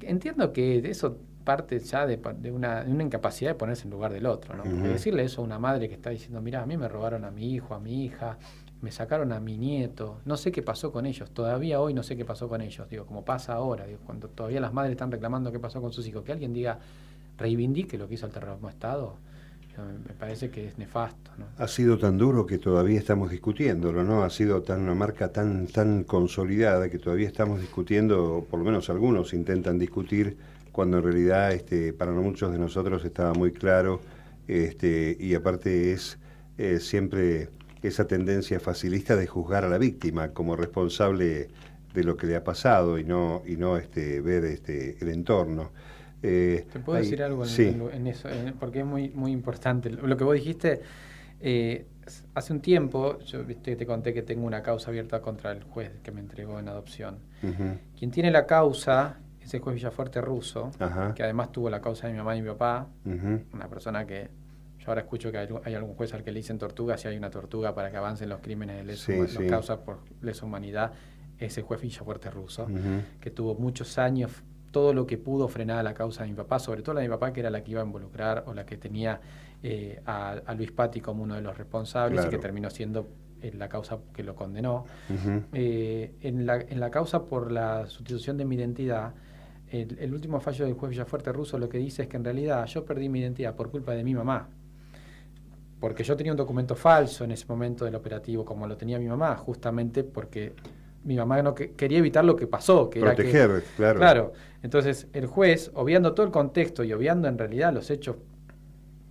entiendo que eso parte ya de una incapacidad de ponerse en lugar del otro, ¿no? Porque uh-huh. decirle eso a una madre que está diciendo: mirá, a mí me robaron a mi hijo, a mi hija, me sacaron a mi nieto, no sé qué pasó con ellos, todavía hoy no sé qué pasó con ellos, digo, como pasa ahora, digo, cuando todavía las madres están reclamando qué pasó con sus hijos, que alguien diga, reivindique lo que hizo el terrorismo de Estado, me parece que es nefasto, ¿no? Ha sido tan duro que todavía estamos discutiéndolo, ¿no? Ha sido una marca tan consolidada que todavía estamos discutiendo, por lo menos algunos intentan discutir, cuando en realidad para muchos de nosotros estaba muy claro, y aparte es siempre esa tendencia facilista de juzgar a la víctima como responsable de lo que le ha pasado y no ver el entorno. ¿Te puedo decir algo en eso? Porque es muy, muy importante. Lo que vos dijiste, hace un tiempo, yo te conté que tengo una causa abierta contra el juez que me entregó en adopción. Uh-huh. Quien tiene la causa es el juez Villafuerte Russo, uh-huh. que además tuvo la causa de mi mamá y mi papá, uh-huh. una persona que... Ahora escucho que hay algún juez al que le dicen tortuga. Si hay una tortuga para que avancen los crímenes de las causas por lesa humanidad, es el juez Villafuerte Russo, uh-huh. que tuvo muchos años, todo lo que pudo frenar la causa de mi papá, sobre todo la de mi papá, que era la que iba a involucrar o la que tenía a Luis Patti como uno de los responsables, claro. Y que terminó siendo la causa que lo condenó. Uh-huh. En la causa por la sustitución de mi identidad, el último fallo del juez Villafuerte Russo lo que dice es que en realidad yo perdí mi identidad por culpa de mi mamá. Porque yo tenía un documento falso en ese momento del operativo, como lo tenía mi mamá, justamente porque mi mamá no quería evitar lo que pasó. Que proteger, era claro. Claro. Entonces, el juez, obviando todo el contexto y obviando en realidad los hechos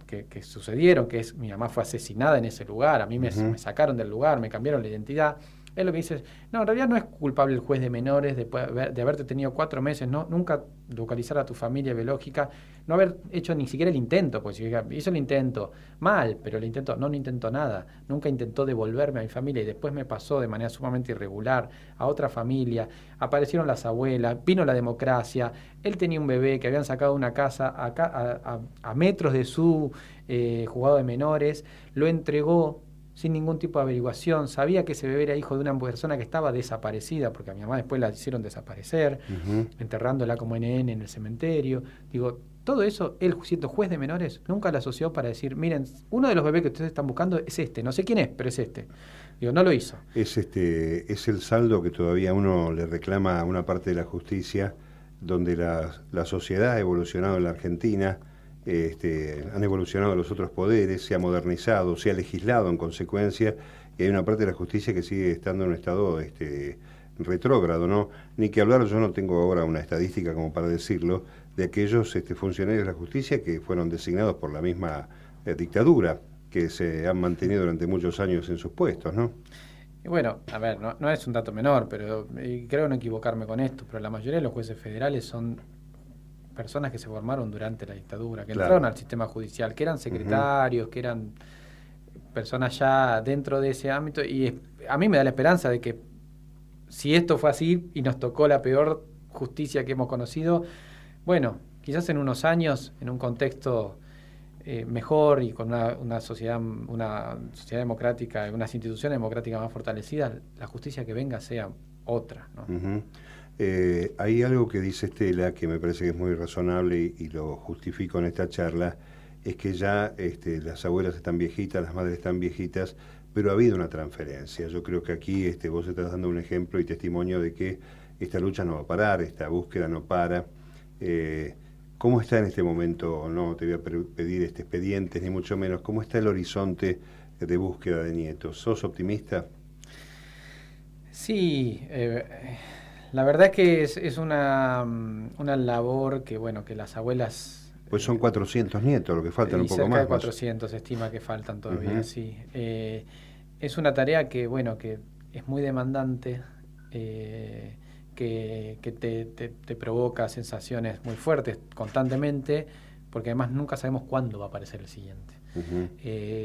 que sucedieron, que es mi mamá fue asesinada en ese lugar, a mí me sacaron del lugar, me cambiaron la identidad, es lo que dice, no, en realidad no es culpable el juez de menores de haberte tenido 4 meses, no, nunca localizar a tu familia biológica, no haber hecho ni siquiera el intento, pues hizo el intento mal, pero el intento no intentó nada, nunca intentó devolverme a mi familia y después me pasó de manera sumamente irregular a otra familia, aparecieron las abuelas, vino la democracia, él tenía un bebé que habían sacado de una casa a metros de su juzgado de menores, lo entregó sin ningún tipo de averiguación, sabía que ese bebé era hijo de una persona que estaba desaparecida, porque a mi mamá después la hicieron desaparecer, uh-huh. enterrándola como NN en el cementerio. Digo, todo eso, él siendo juez de menores, nunca lo asoció para decir, miren, uno de los bebés que ustedes están buscando es este, no sé quién es, pero es este. Digo, no lo hizo. Es el saldo que todavía uno le reclama a una parte de la justicia, donde la sociedad ha evolucionado en la Argentina, han evolucionado los otros poderes, se ha modernizado, se ha legislado en consecuencia, y hay una parte de la justicia que sigue estando en un estado retrógrado, ¿no? Ni que hablar, yo no tengo ahora una estadística como para decirlo, de aquellos funcionarios de la justicia que fueron designados por la misma dictadura, que se han mantenido durante muchos años en sus puestos, ¿no? Y bueno, a ver, no es un dato menor, pero creo no equivocarme con esto, pero la mayoría de los jueces federales son personas que se formaron durante la dictadura, que entraron al sistema judicial, que eran secretarios, uh-huh. que eran personas ya dentro de ese ámbito, y a mí me da la esperanza de que si esto fue así y nos tocó la peor justicia que hemos conocido, bueno, quizás en unos años, en un contexto mejor y con una sociedad democrática, unas instituciones democráticas más fortalecidas, la justicia que venga sea otra, ¿no? Uh-huh. Hay algo que dice Estela que me parece que es muy razonable y lo justifico en esta charla, es que ya las abuelas están viejitas, las madres están viejitas, pero ha habido una transferencia. Yo creo que aquí vos estás dando un ejemplo y testimonio de que esta lucha no va a parar, esta búsqueda no para. ¿Cómo está en este momento? No te voy a pedir expedientes, ni mucho menos. ¿Cómo está el horizonte de búsqueda de nietos? ¿Sos optimista? Sí, la verdad es que es una labor que, bueno, que las abuelas... Pues son 400 nietos, lo que faltan un poco cerca más. de 400 se estima que faltan todavía, Uh-huh. sí. Es una tarea que, bueno, que es muy demandante, que te provoca sensaciones muy fuertes constantemente, porque además nunca sabemos cuándo va a aparecer el siguiente. Uh-huh.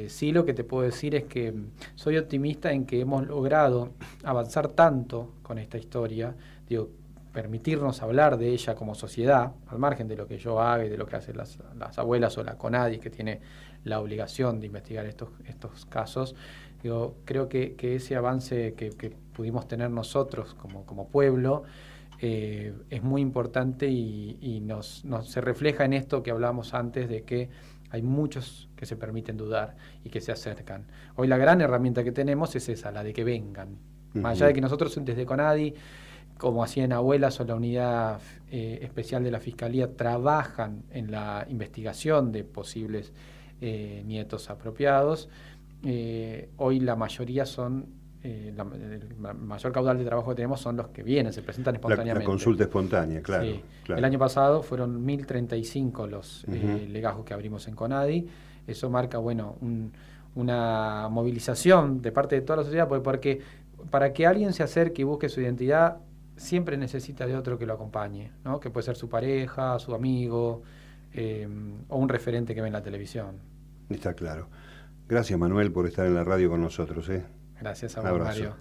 Sí, lo que te puedo decir es que soy optimista en que hemos logrado avanzar tanto con esta historia, digo, permitirnos hablar de ella como sociedad, al margen de lo que yo haga y de lo que hacen las abuelas o la CONADI, que tiene la obligación de investigar estos casos. Digo, creo que ese avance que pudimos tener nosotros como pueblo es muy importante y se refleja en esto que hablábamos antes de que hay muchos que se permiten dudar y que se acercan. Hoy la gran herramienta que tenemos es esa, la de que vengan. Uh-huh. Más allá de que nosotros desde CONADI, como hacían abuelas o la unidad especial de la Fiscalía, trabajan en la investigación de posibles nietos apropiados, hoy la mayoría son, el mayor caudal de trabajo que tenemos son los que vienen, se presentan espontáneamente. La consulta espontánea, claro, Sí. claro. El año pasado fueron 1.035 los Uh-huh. legajos que abrimos en CONADI. Eso marca, bueno, una movilización de parte de toda la sociedad, porque para que alguien se acerque y busque su identidad, siempre necesita de otro que lo acompañe, ¿no? Que puede ser su pareja, su amigo, o un referente que ve en la televisión. Está claro. Gracias, Manuel, por estar en la radio con nosotros. Gracias a vos, vos, Mario.